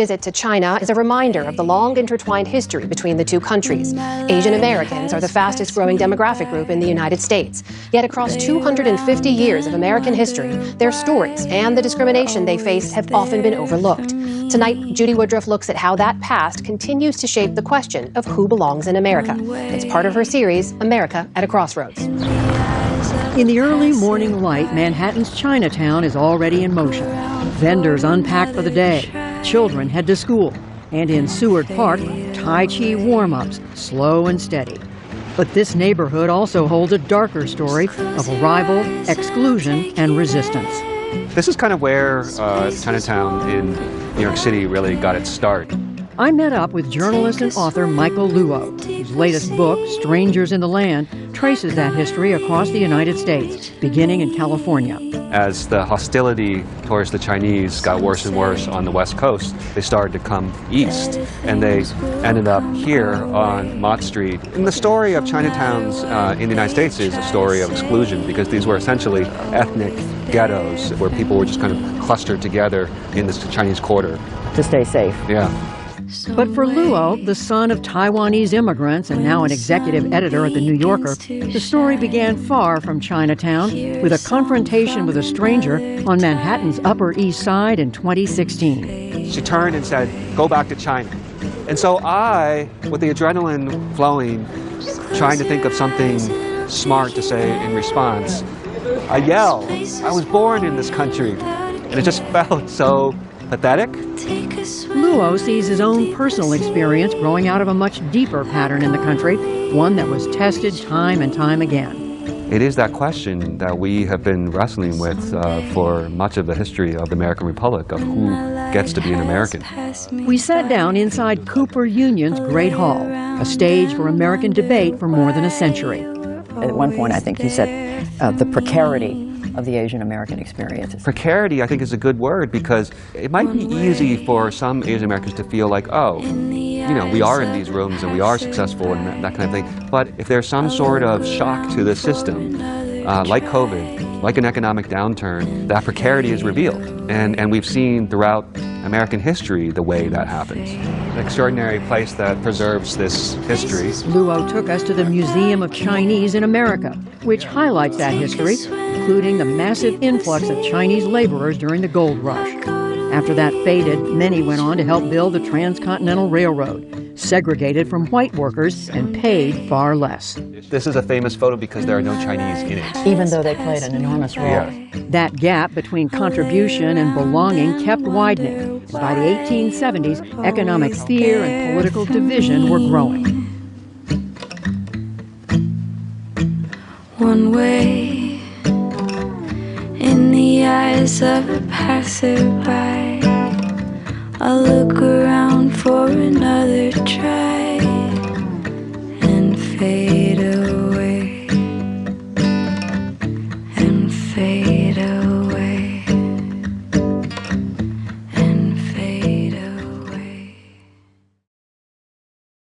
Visit to China is a reminder of the long intertwined history between the two countries. Asian Americans are the fastest growing demographic group in the United States. Yet across 250 years of American history, their stories and the discrimination they faced have often been overlooked. Tonight, Judy Woodruff looks at how that past continues to shape the question of who belongs in America. It's part of her series, America at a Crossroads. In the early morning light, Manhattan's Chinatown is already in motion. Vendors unpack for the day. Children head to school. And in Seward Park, Tai Chi warm-ups, slow and steady. But this neighborhood also holds a darker story of arrival, exclusion, and resistance. This is kind of where Chinatown in New York City really got its start. I met up with journalist and author Michael Luo, whose latest book, Strangers in the Land, traces that history across the United States, beginning in California. As the hostility towards the Chinese got worse and worse on the West Coast, they started to come east, and they ended up here on Mott Street. And the story of Chinatowns in the United States is a story of exclusion, because these were essentially ethnic ghettos where people were just kind of clustered together in this Chinese quarter. To stay safe. Yeah. But for Luo, the son of Taiwanese immigrants and now an executive editor at The New Yorker, the story began far from Chinatown with a confrontation with a stranger on Manhattan's Upper East Side in 2016. She turned and said, "Go back to China." And so I, with the adrenaline flowing, trying to think of something smart to say in response, I yelled, "I was born in this country." And it just felt so pathetic. Luo sees his own personal experience growing out of a much deeper pattern in the country, one that was tested time and time again. It is that question that we have been wrestling with for much of the history of the American Republic, of who gets to be an American. We sat down inside Cooper Union's Great Hall, a stage for American debate for more than a century. At one point, I think you said the precarity of the Asian American experience. Precarity, I think, is a good word, because it might be easy for some Asian Americans to feel like, oh, you know, we are in these rooms and we are successful and that kind of thing. But if there's some sort of shock to the system, like COVID, like an economic downturn, that precarity is revealed. And we've seen throughout American history the way that happens. An extraordinary place that preserves this history. Luo took us to the Museum of Chinese in America, which highlights that history, including the massive influx of Chinese laborers during the gold rush. After that faded, many went on to help build the Transcontinental Railroad, segregated from white workers and paid far less. This is a famous photo because there are no Chinese in it. Even though they played an enormous role. Yeah. That gap between contribution and belonging kept widening. By the 1870s, economic fear and political division were growing. One way in the eyes of a passerby, I look around for another try and fade away and fade away.